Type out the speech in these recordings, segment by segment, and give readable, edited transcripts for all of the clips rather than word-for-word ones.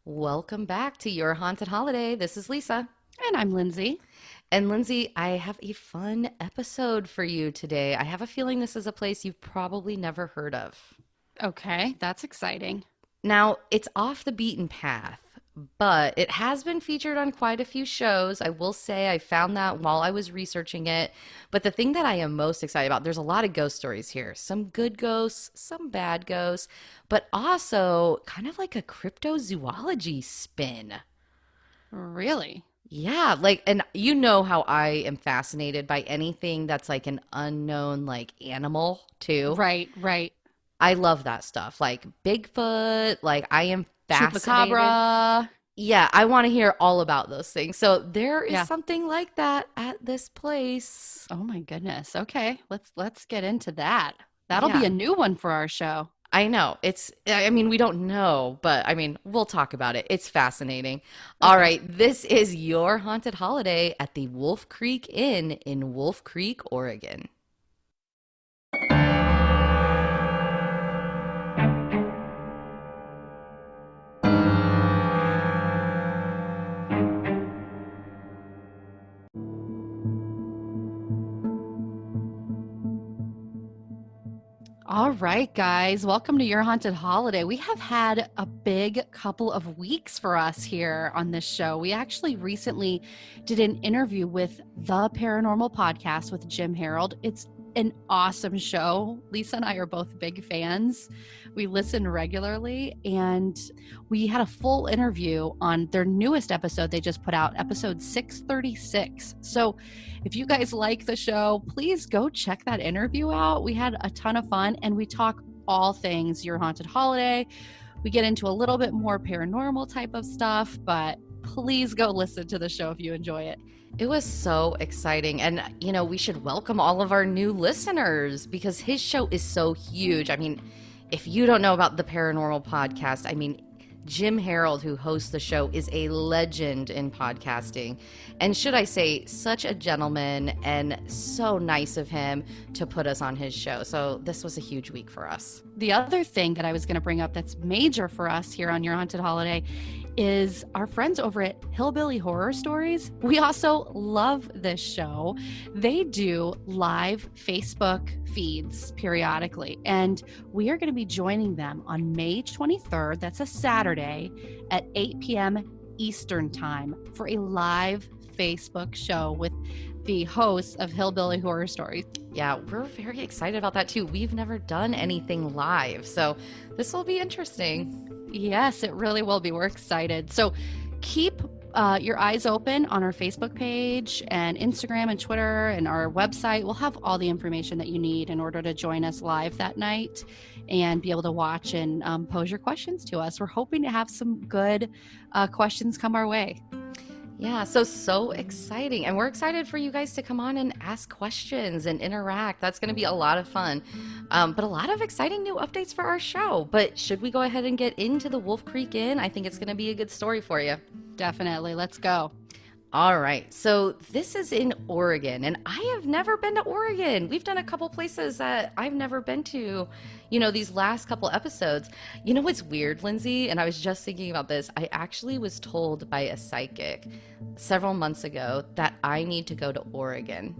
Welcome back to Your Haunted Holiday. This is Lisa. And I'm Lindsay. And Lindsay, I have a fun episode for you today. I have a feeling this is a place you've probably never heard of. Okay, that's exciting. Now, it's off the beaten path, but it has been featured on quite a few shows. I will say I found that while I was researching it. But the thing that I am most excited about, there's a lot of ghost stories here. Some good ghosts, some bad ghosts, but also kind of like a cryptozoology spin. Really? Yeah, and you know how I am fascinated by anything that's like an unknown like animal too. Right, right. I love that stuff. Like Bigfoot, like I am fascinated. Chupacabra. Yeah, I want to hear all about those things. So there is Yeah. something like that at this place. Oh my goodness. Okay, let's get into that. That'll be Yeah, a new one for our show. I know. I mean, we don't know, but I mean, we'll talk about it. It's fascinating. All Okay. right, this is your haunted holiday at the Wolf Creek Inn in Wolf Creek, Oregon. All right, guys, welcome to Your Haunted Holiday. We have had a big couple of weeks for us here on this show. We actually recently did an interview with the Paranormal Podcast with Jim Harold. It's an awesome show. Lisa and I are both big fans. We listen regularly, and we had a full interview on their newest episode they just put out, episode 636. So if you guys like the show, please go check that interview out. We had a ton of fun, and we talk all things Your Haunted Holiday. We get into a little bit more paranormal type of stuff, but please go listen to the show if you enjoy it. It was so exciting. And, we should welcome all of our new listeners because his show is so huge. I mean, if you don't know about the Paranormal Podcast, I mean, Jim Harold, who hosts the show, is a legend in podcasting. And should I say, such a gentleman and so nice of him to put us on his show. So this was a huge week for us. The other thing that I was going to bring up that's major for us here on Your Haunted Holiday is our friends over at Hillbilly Horror Stories. We also love this show. They do live Facebook feeds periodically, and we are going to be joining them on May 23rd. That's a Saturday at 8 p.m. Eastern Time for a live Facebook show with the hosts of Hillbilly Horror Stories. Yeah, we're very excited about that too. We've never done anything live, so this will be interesting. Yes, it really will be. We're excited. So keep your eyes open on our Facebook page and Instagram and Twitter and our website. We'll have all the information that you need in order to join us live that night and be able to watch and pose your questions to us. We're hoping to have some good questions come our way. Yeah, so exciting. And we're excited for you guys to come on and ask questions and interact. That's going to be a lot of fun. But a lot of exciting new updates for our show. But should we go ahead and get into the Wolf Creek Inn? I think it's going to be a good story for you. Definitely. Let's go. All right, so this is in Oregon, and I have never been to Oregon. We've done a couple places that I've never been to, these last couple episodes. You know what's weird, Lindsay? And I was just thinking about this. I actually was told by a psychic several months ago that I need to go to Oregon.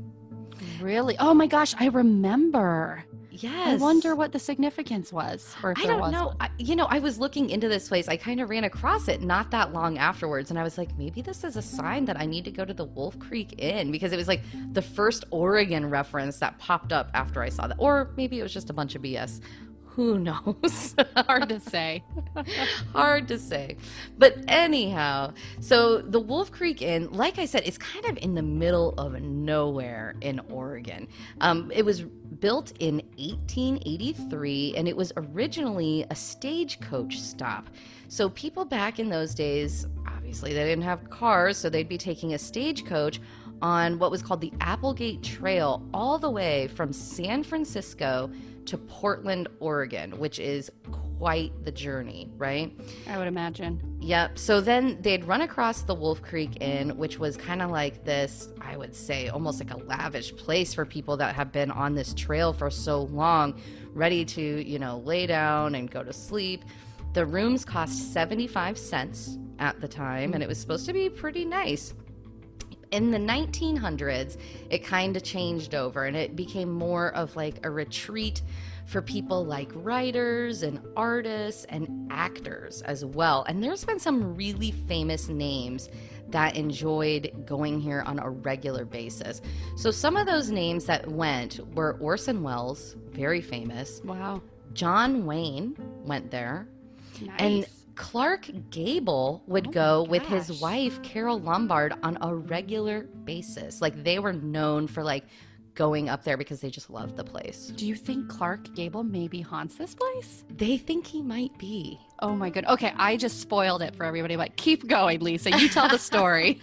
Really? Oh my gosh, I remember. Yes. I wonder what the significance was, or if I there don't was know. one. I was looking into this place. I kind of ran across it not that long afterwards. And I was like, maybe this is a sign that I need to go to the Wolf Creek Inn because it was like the first Oregon reference that popped up after I saw that. Or maybe it was just a bunch of BS. Who knows? Hard to say. Hard to say. But anyhow, so the Wolf Creek Inn, like I said, it's kind of in the middle of nowhere in Oregon. It was built in 1883, and it was originally a stagecoach stop. So people back in those days, obviously they didn't have cars, so they'd be taking a stagecoach on what was called the Applegate Trail all the way from San Francisco to Portland, Oregon, which is quite the journey, right? I would imagine. Yep. So then they'd run across the Wolf Creek Inn, which was kind of like this, I would say, almost like a lavish place for people that have been on this trail for so long, ready to, lay down and go to sleep. The rooms cost 75 cents at the time, and it was supposed to be pretty nice. In the 1900s, it kind of changed over, and it became more of like a retreat for people like writers and artists and actors as well. And there's been some really famous names that enjoyed going here on a regular basis. So some of those names that went were Orson Welles, very famous. Wow. John Wayne went there. Nice. And Clark Gable would go with his wife, Carol Lombard, on a regular basis. Like, they were known for, like, going up there because they just loved the place. Do you think Clark Gable maybe haunts this place? They think he might be. Oh my good. Okay, I just spoiled it for everybody, but keep going, Lisa. You tell the story.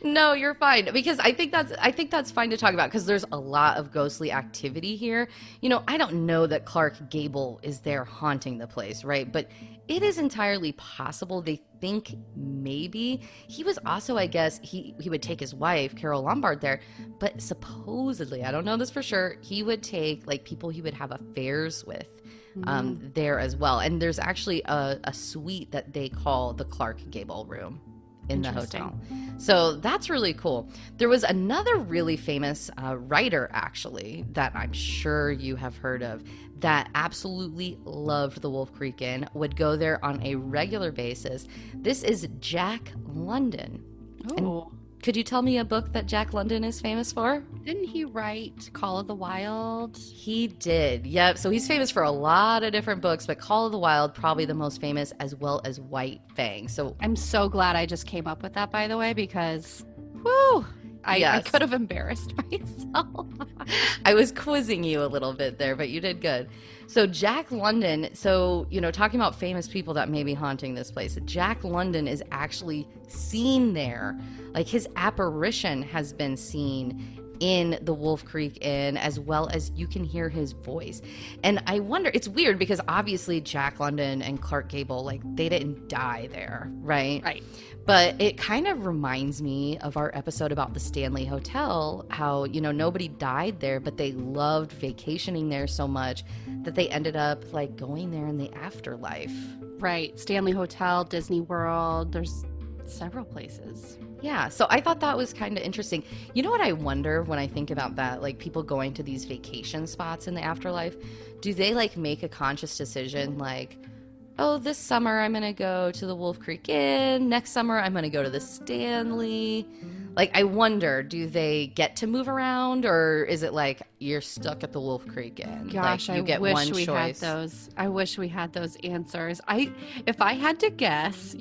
No, you're fine, because I think that's fine to talk about, because there's a lot of ghostly activity here. You know, I don't know that Clark Gable is there haunting the place, right? But it is entirely possible. They think maybe he was also, I guess, he would take his wife, Carol Lombard, there, but supposedly, I don't know this for sure, he would take like people he would have affairs with there as well. And there's actually a suite that they call the Clark Gable room in the hotel. So that's really cool. There was another really famous writer, actually, that I'm sure you have heard of, that absolutely loved the Wolfcreek Inn, would go there on a regular basis. This is Jack London. Oh. Could you tell me a book that Jack London is famous for? Didn't he write Call of the Wild? He did. Yep. So he's famous for a lot of different books, but Call of the Wild, probably the most famous, as well as White Fang. So I'm so glad I just came up with that, by the way, because whoo, I could have embarrassed myself. I was quizzing you a little bit there, but you did good. So Jack London, talking about famous people that may be haunting this place, Jack London is actually seen there. Like, his apparition has been seen in the Wolfcreek Inn, as well as you can hear his voice. And I wonder, it's weird because obviously Jack London and Clark Gable, like, they didn't die there, right? Right. But it kind of reminds me of our episode about the Stanley Hotel, how, nobody died there, but they loved vacationing there so much that they ended up, like, going there in the afterlife. Right. Stanley Hotel, Disney World, there's several places. Yeah, so I thought that was kind of interesting. You know what I wonder when I think about that, like, people going to these vacation spots in the afterlife? Do they, like, make a conscious decision, like, oh, this summer I'm going to go to the Wolfcreek Inn. Next summer I'm going to go to the Stanley. Like, I wonder, do they get to move around, or is it like you're stuck at the Wolfcreek Inn? Gosh, like, you get I wish one we choice. had those. I wish we had those answers. If I had to guess,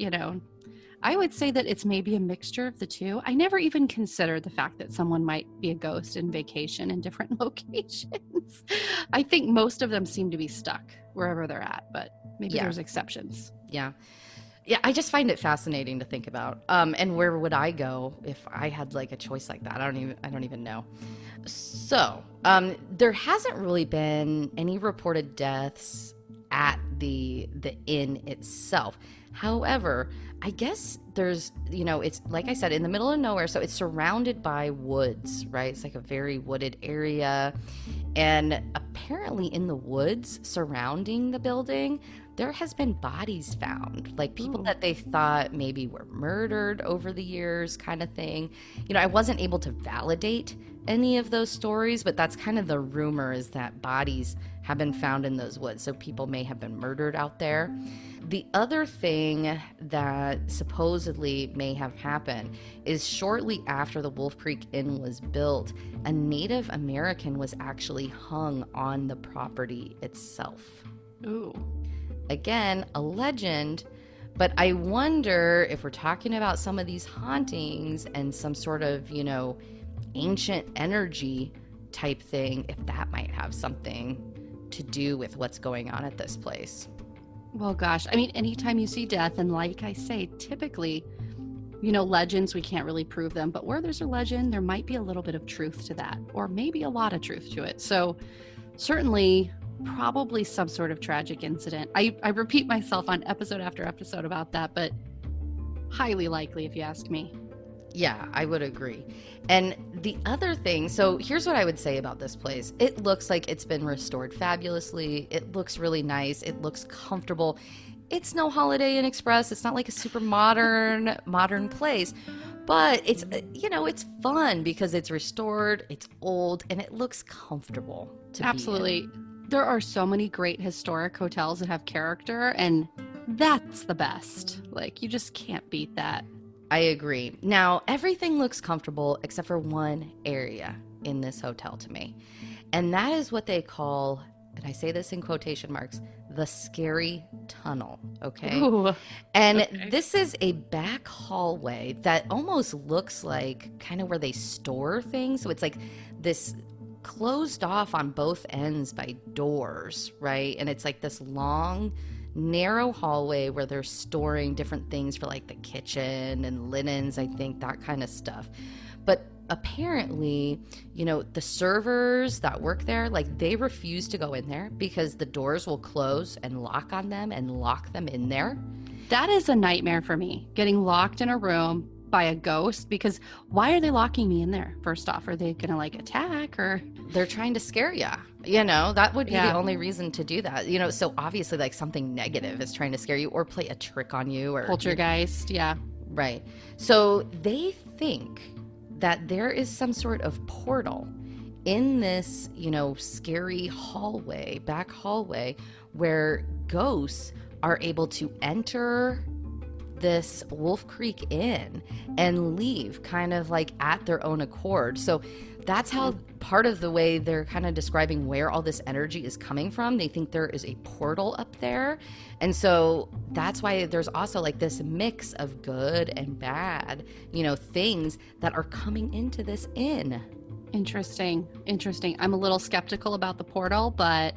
I would say that it's maybe a mixture of the two. I never even considered the fact that someone might be a ghost in vacation in different locations. I think most of them seem to be stuck wherever they're at, but maybe there's exceptions. Yeah. Yeah, I just find it fascinating to think about. And where would I go if I had like a choice like that? I don't even know. So, there hasn't really been any reported deaths at the inn itself. However, I guess there's, it's like I said, in the middle of nowhere, so it's surrounded by woods, right? It's like a very wooded area. And apparently in the woods surrounding the building, there has been bodies found, like people that they thought maybe were murdered over the years, kind of thing. I wasn't able to validate any of those stories, but that's kind of the rumor, is that bodies have been found in those woods, so people may have been murdered out there. The other thing that supposedly may have happened is shortly after the Wolfcreek Inn was built, a Native American was actually hung on the property itself. Ooh. Again, a legend, but I wonder if we're talking about some of these hauntings and some sort of, ancient energy type thing, if that might have something to do with what's going on at this place. Well, gosh, I mean, anytime you see death, and like I say, typically, legends, we can't really prove them, but where there's a legend, there might be a little bit of truth to that, or maybe a lot of truth to it. So certainly, probably some sort of tragic incident. I repeat myself on episode after episode about that, but highly likely if you ask me. Yeah, I would agree. And the other thing, so here's what I would say about this place. It looks like it's been restored fabulously. It looks really nice. It looks comfortable. It's no Holiday Inn Express. It's not like a super modern place. But it's, it's fun because it's restored, it's old, and it looks comfortable to be in. Absolutely. There are so many great historic hotels that have character, and that's the best. Like, you just can't beat that. I agree. Now, everything looks comfortable except for one area in this hotel to me. And that is what they call, and I say this in quotation marks, the scary tunnel, okay? Ooh, and okay. This is a back hallway that almost looks like kind of where they store things. So it's like this closed off on both ends by doors, right? And it's like this long, narrow hallway where they're storing different things for like the kitchen and linens, I think, that kind of stuff. But apparently, the servers that work there, like, they refuse to go in there because the doors will close and lock on them and lock them in there. That is a nightmare for me, getting locked in a room by a ghost, because why are they locking me in there? First off, are they gonna like attack, or they're trying to scare you? That would be Yeah. the only reason to do that. So obviously, like, something negative is trying to scare you or play a trick on you, or poltergeist? Yeah. right. So they think that there is some sort of portal in this, scary hallway, back hallway, where ghosts are able to enter this Wolfcreek Inn and leave kind of like at their own accord. So that's how part of the way they're kind of describing where all this energy is coming from. They think there is a portal up there. And so that's why there's also like this mix of good and bad, things that are coming into this inn. Interesting. I'm a little skeptical about the portal, but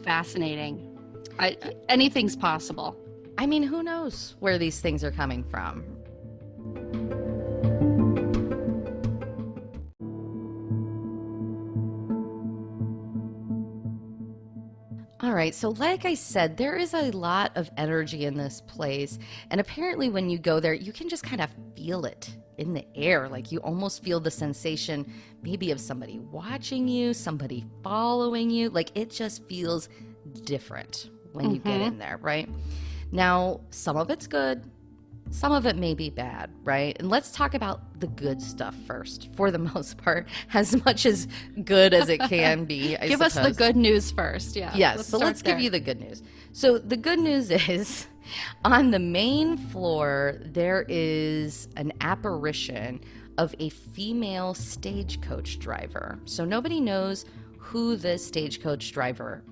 fascinating. Anything's possible. I mean, who knows where these things are coming from? All right, so like I said, there is a lot of energy in this place. And apparently when you go there, you can just kind of feel it in the air. Like, you almost feel the sensation maybe of somebody watching you, somebody following you. Like, it just feels different when you get in there, right? Now, some of it's good, some of it may be bad, right? And let's talk about the good stuff first, for the most part, as much as good as it can be, I Give us the suppose. good news first. Yeah. Yes, so let's give you the good news. So the good news is, on the main floor, there is an apparition of a female stagecoach driver. So nobody knows who the stagecoach driver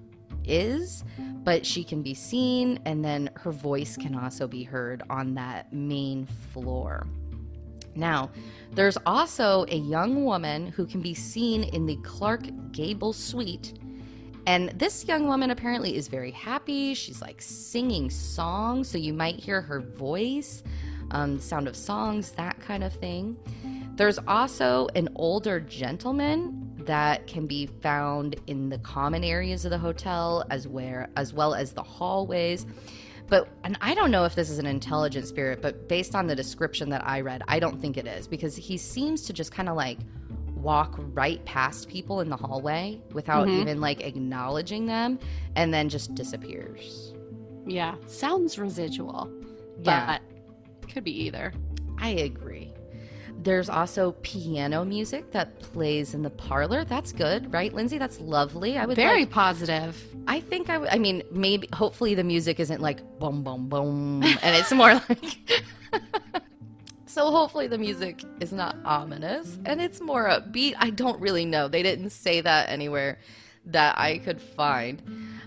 is, but she can be seen, and then her voice can also be heard on that main floor. Now, there's also a young woman who can be seen in the Gable suite, and this young woman apparently is very happy. She's like singing songs, so you might hear her voice, sound of songs, that kind of thing. There's also an older gentleman that can be found in the common areas of the hotel, as well as the hallways. And I don't know if this is an intelligent spirit, but based on the description that I read, I don't think it is, because he seems to just kind of like walk right past people in the hallway without even like acknowledging them, and then just disappears. Yeah, sounds residual. Yeah. But could be either. I agree. There's also piano music that plays in the parlor. That's good, right, Lindsay? That's lovely. I would Very positive. I think I mean, maybe, hopefully the music isn't like boom, boom, boom, and it's more like, so hopefully the music is not ominous and it's more upbeat. I don't really know. They didn't say that anywhere that I could find.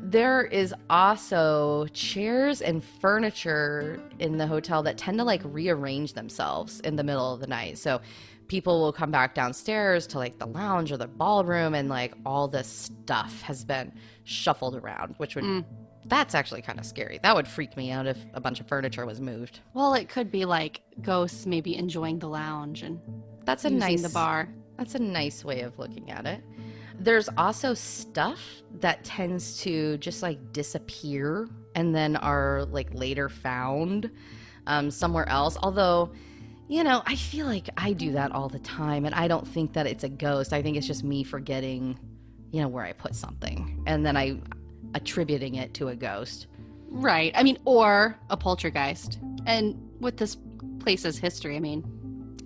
There is also chairs and furniture in the hotel that tend to like rearrange themselves in the middle of the night. So people will come back downstairs to like the lounge or the ballroom, and like all this stuff has been shuffled around, which would that's actually kind of scary. That would freak me out if a bunch of furniture was moved. Well, it could be like ghosts maybe enjoying the lounge and that's a using nice the bar. That's a nice way of looking at it. There's also stuff that tends to just like disappear and then are like later found somewhere else. Although, I feel like I do that all the time, and I don't think that it's a ghost. I think it's just me forgetting, where I put something, and then I attributing it to a ghost. Right. I mean, or a poltergeist. And with this place's history, I mean,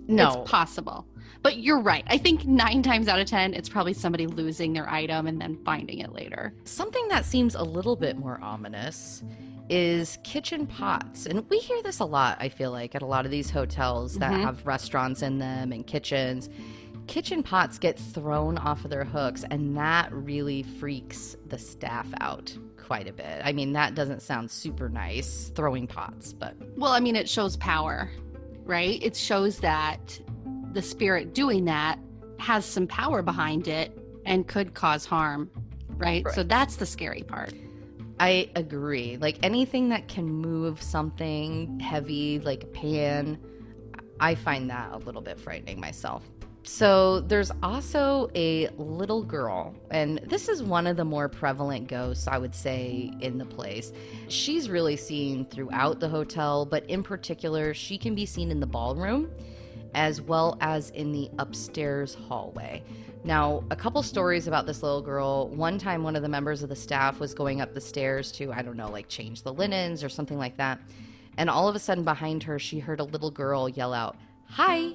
No. it's possible. But you're right. I think 9 times out of 10, it's probably somebody losing their item and then finding it later. Something that seems a little bit more ominous is kitchen pots. And we hear this a lot, I feel like, at a lot of these hotels that have restaurants in them and kitchens. Kitchen pots get thrown off of their hooks, and that really freaks the staff out quite a bit. I mean, that doesn't sound super nice, throwing pots, but... Well, I mean, it shows power, right? It shows that the spirit doing that has some power behind it and could cause harm, right? So that's the scary part. I agree. Like anything that can move something heavy, like a pan, I find that a little bit frightening myself. So there's also a little girl, and this is one of the more prevalent ghosts, I would say, in the place. She's really seen throughout the hotel, but in particular, she can be seen in the ballroom as well as in the upstairs hallway. Now, a couple stories about this little girl. One time, one of the members of the staff was going up the stairs to, I don't know, like change the linens or something like that. And all of a sudden behind her, she heard a little girl yell out, "Hi!"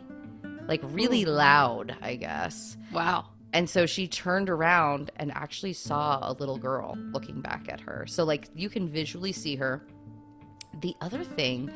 Like really loud, I guess. Wow. And so she turned around and actually saw a little girl looking back at her. So like you can visually see her. The other thing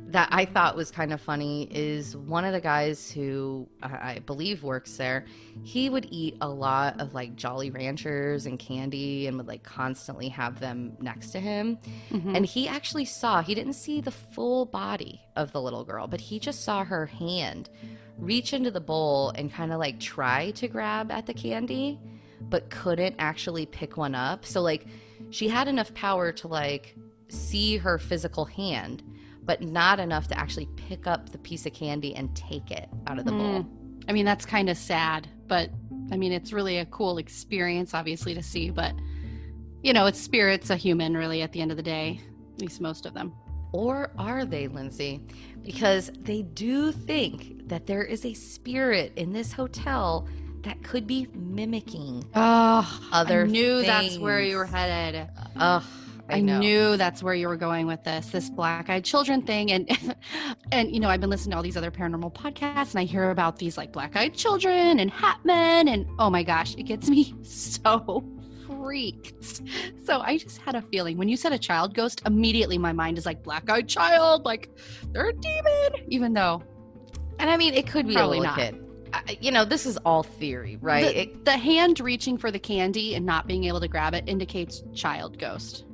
that I thought was kind of funny is one of the guys who I believe works there, he would eat a lot of like Jolly Ranchers and candy and would like constantly have them next to him. And he actually he didn't see the full body of the little girl, but he just saw her hand reach into the bowl and kind of like try to grab at the candy, but couldn't actually pick one up. So like she had enough power to like see her physical hand, but not enough to actually pick up the piece of candy and take it out of the bowl. I mean, that's kind of sad, but I mean, it's really a cool experience, obviously, to see. But, you know, it's spirits, a human, really, at the end of the day, at least most of them. Or are they, Lindsay? Because they do think that there is a spirit in this hotel that could be mimicking other I knew things. That's where you were headed. I knew that's where you were going with this black-eyed children thing. And you know, I've been listening to all these other paranormal podcasts, and I hear about these like black-eyed children and hat men, and oh my gosh, it gets me so freaked. So I just had a feeling when you said a child ghost, immediately my mind is like black-eyed child, like they're a demon, even though. And I mean, it could be Probably a little not. kid. You know, this is all theory, right? The hand reaching for the candy and not being able to grab it indicates child ghost.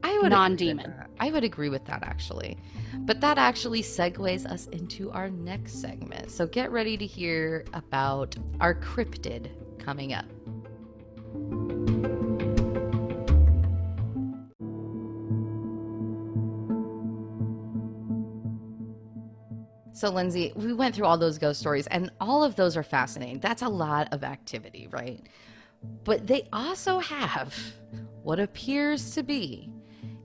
I would non-demon. agree with that. I would agree with that, actually. But that actually segues us into our next segment. So get ready to hear about our cryptid coming up. So, Lindsay, we went through all those ghost stories, and all of those are fascinating. That's a lot of activity, right? But they also have what appears to be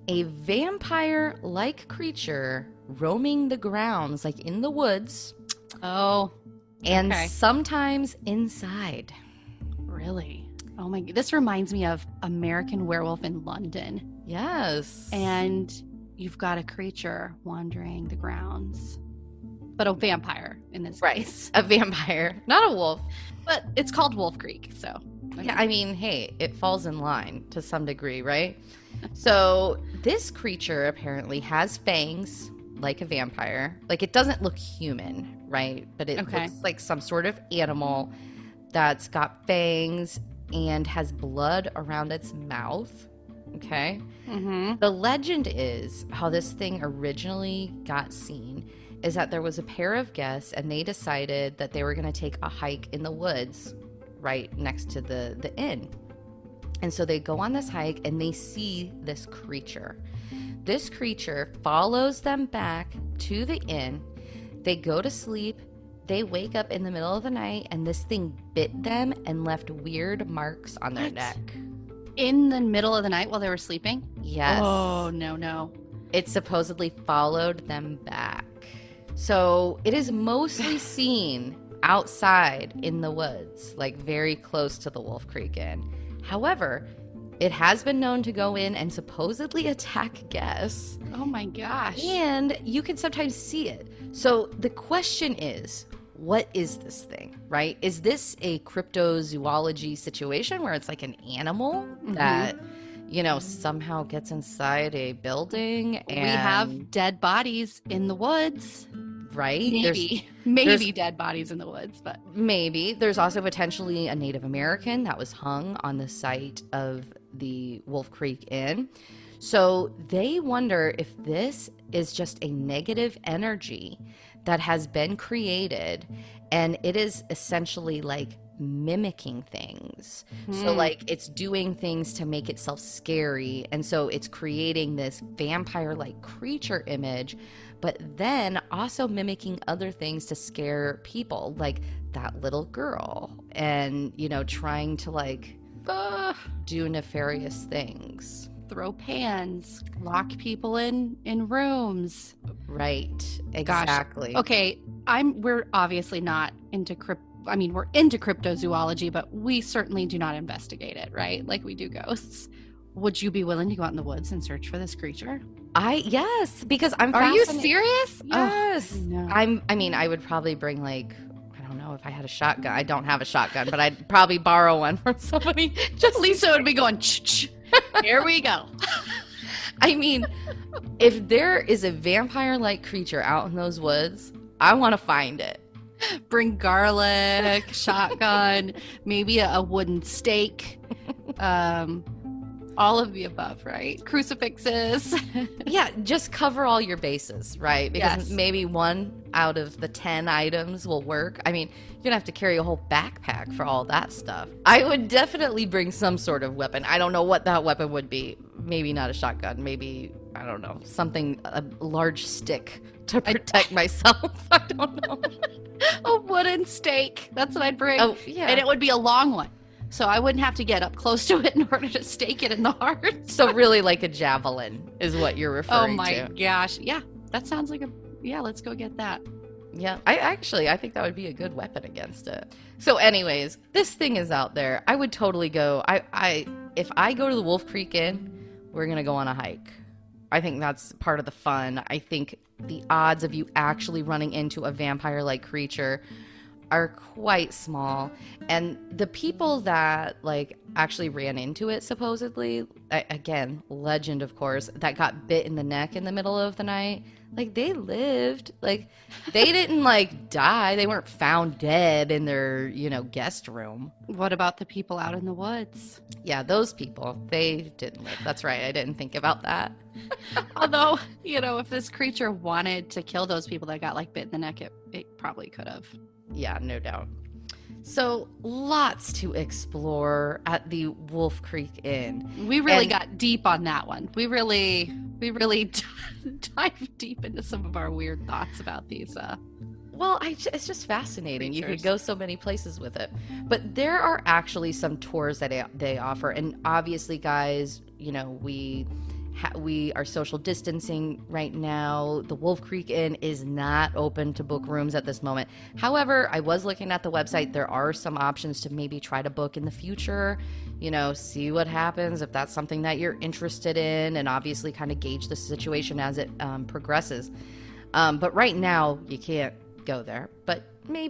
a vampire-like creature roaming the grounds, like in the woods. Oh, and okay. Sometimes inside. Really? Oh my, this reminds me of American Werewolf in London. Yes. And you've got a creature wandering the grounds, but a vampire in this case. A vampire, not a wolf. But it's called Wolfcreek, so. Yeah, I mean, hey, it falls in line to some degree, right? So this creature apparently has fangs like a vampire. Like it doesn't look human, right? But it looks like some sort of animal that's got fangs and has blood around its mouth. Okay. The legend is how this thing originally got seen is that there was a pair of guests and they decided that they were going to take a hike in the woods right next to the inn. And so they go on this hike and they see this creature. This creature follows them back to the inn. They go to sleep. They wake up in the middle of the night and this thing bit them and left weird marks on their neck. In the middle of the night while they were sleeping? Yes. Oh, no. It supposedly followed them back. So it is mostly seen outside in the woods, like very close to the Wolfcreek Inn. However, It has been known to go in and supposedly attack guests. Oh my gosh. And you can sometimes see it. So the question is, what is this thing, right? Is this a cryptozoology situation where it's like an animal that, somehow gets inside a building? And we have dead bodies in the woods. Right? Maybe dead bodies in the woods, but maybe. There's also potentially a Native American that was hung on the site of the Wolfcreek Inn. So they wonder if this is just a negative energy that has been created, and it is essentially like mimicking things. So like it's doing things to make itself scary, and so it's creating this vampire-like creature image, but then also mimicking other things to scare people, like that little girl, and trying to like do nefarious things. Throw pans, lock people in rooms. Right. Exactly. Gosh. Okay, we're obviously not into we're into cryptozoology, but we certainly do not investigate it, right? Like we do ghosts. Would you be willing to go out in the woods and search for this creature? Yes, because I'm Are you fascinated. serious? Yes. Oh, no. I would probably bring like, I don't know if I had a shotgun. I don't have a shotgun, but I'd probably borrow one from somebody. Just Lisa would be going, ch-ch. Here we go. I mean, if there is a vampire-like creature out in those woods, I want to find it. Bring garlic, shotgun, maybe a wooden stake, all of the above, right? Crucifixes. Yeah, just cover all your bases, right? Because Yes. maybe 1 out of the 10 items will work. I mean, you're gonna have to carry a whole backpack for all that stuff. I would definitely bring some sort of weapon. I don't know what that weapon would be. Maybe not a shotgun. Maybe, I don't know, a large stick to protect myself. I don't know. A wooden stake. That's what I'd bring. Oh, yeah. And it would be a long one. So I wouldn't have to get up close to it in order to stake it in the heart. So really like a javelin is what you're referring to. Oh my gosh. Yeah, that sounds like let's go get that. Yeah, I think that would be a good weapon against it. So anyways, this thing is out there. I would totally go. If I go to the Wolfcreek Inn, we're going to go on a hike. I think that's part of the fun. I think the odds of you actually running into a vampire-like creature are quite small. And the people that like actually ran into it, supposedly, again, legend of course, that got bit in the neck in the middle of the night, like they lived. Like they didn't like die. They weren't found dead in their, guest room. What about the people out in the woods? Yeah, those people, they didn't live. That's right. I didn't think about that. Although, if this creature wanted to kill those people that got like bit in the neck, it probably could have. Yeah, no doubt. So lots to explore at the Wolfcreek Inn. We really got deep on that one. We really dive deep into some of our weird thoughts about these. Well, it's just fascinating. Creatures. You could go so many places with it. But there are actually some tours that they offer. And obviously, guys, we are social distancing right now. The Wolfcreek Inn is not open to book rooms at this moment. However, I was looking at the website. There are some options to maybe try to book in the future, see what happens if that's something that you're interested in, and obviously kind of gauge the situation as it progresses. But right now, you can't go there. But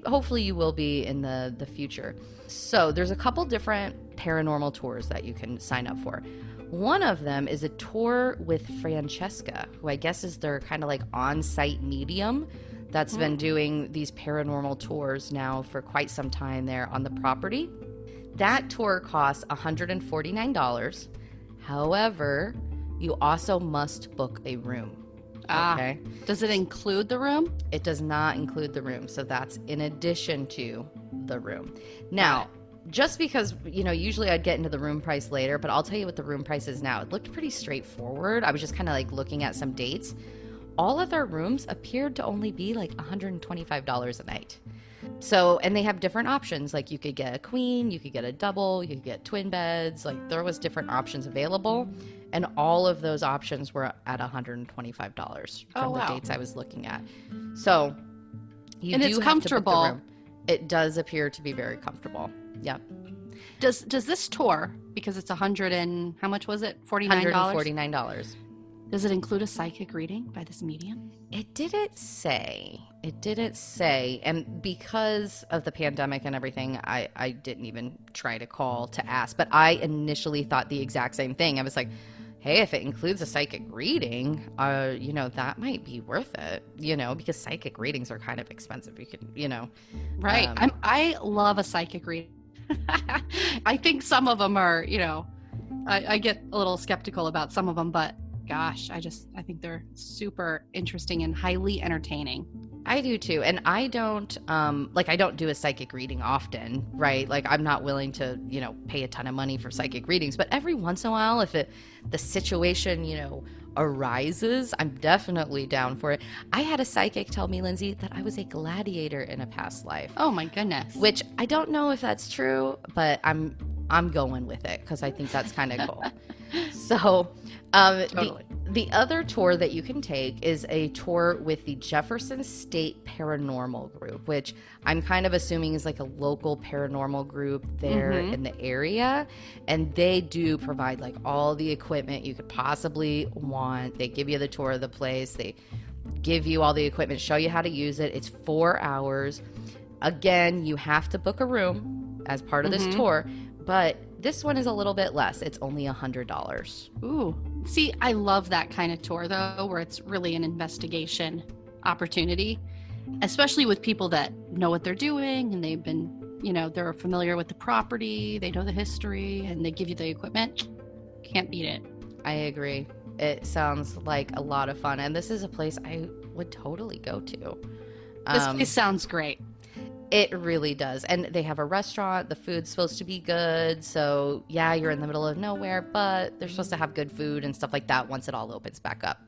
hopefully you will be in the future. So there's a couple different paranormal tours that you can sign up for. One of them is a tour with Francesca, who I guess is their kind of like on-site medium that's been doing these paranormal tours now for quite some time there on the property. That tour costs $149. However, you also must book a room. Okay. Does it include the room? It does not include the room. So that's in addition to the room. Now, just because, usually I'd get into the room price later, but I'll tell you what the room price is now. It looked pretty straightforward. I was just kind of like looking at some dates. All of their rooms appeared to only be like $125 a night. So, and they have different options. Like you could get a queen, you could get a double, you could get twin beds. Like there was different options available. And all of those options were at $125 from the dates I was looking at. So you and do it's have comfortable. to book the room. It does appear to be very comfortable. Yep. Does this tour, because it's how much was it? $49? $149. Does it include a psychic reading by this medium? It didn't say. And because of the pandemic and everything, I didn't even try to call to ask. But I initially thought the exact same thing. I was like, hey, if it includes a psychic reading, that might be worth it, because psychic readings are kind of expensive. You can, Right. I love a psychic reading. I think some of them are, I get a little skeptical about some of them, but gosh, I think they're super interesting and highly entertaining. I do too. And I don't, I don't do a psychic reading often, right? Like I'm not willing to, pay a ton of money for psychic readings, but every once in a while, if the situation, arises, I'm definitely down for it. I had a psychic tell me, Lindsay, that I was a gladiator in a past life. Oh my goodness. Which I don't know if that's true, but I'm going with it because I think that's kind of cool. So, Totally. the other tour that you can take is a tour with the Jefferson State Paranormal Group, which I'm kind of assuming is like a local paranormal group there in the area. And they do provide like all the equipment you could possibly want. They give you the tour of the place. They give you all the equipment, show you how to use it. It's 4 hours. Again, you have to book a room as part of this tour, but this one is a little bit less. It's only $100. Ooh. See, I love that kind of tour, though, where it's really an investigation opportunity, especially with people that know what they're doing and they've been, they're familiar with the property, they know the history, and they give you the equipment. Can't beat it. I agree. It sounds like a lot of fun. And this is a place I would totally go to. This place sounds great. It really does. And they have a restaurant. The food's supposed to be good. So, yeah, you're in the middle of nowhere, but they're supposed to have good food and stuff like that once it all opens back up.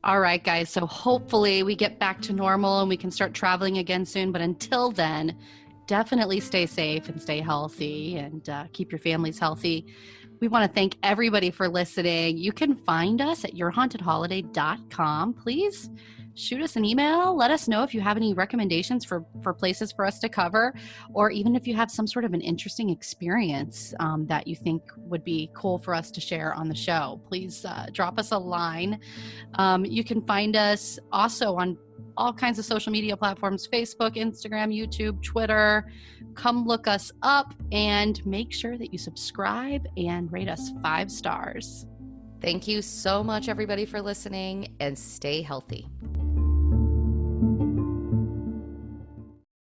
All right, guys. So hopefully we get back to normal and we can start traveling again soon. But until then, definitely stay safe and stay healthy and keep your families healthy. We want to thank everybody for listening. You can find us at yourhauntedholiday.com. Please shoot us an email. Let us know if you have any recommendations for places for us to cover, or even if you have some sort of an interesting experience that you think would be cool for us to share on the show. Please drop us a line. You can find us also on all kinds of social media platforms: Facebook, Instagram, YouTube, Twitter. Come look us up and make sure that you subscribe and rate us 5 stars. Thank you so much, everybody, for listening, and stay healthy.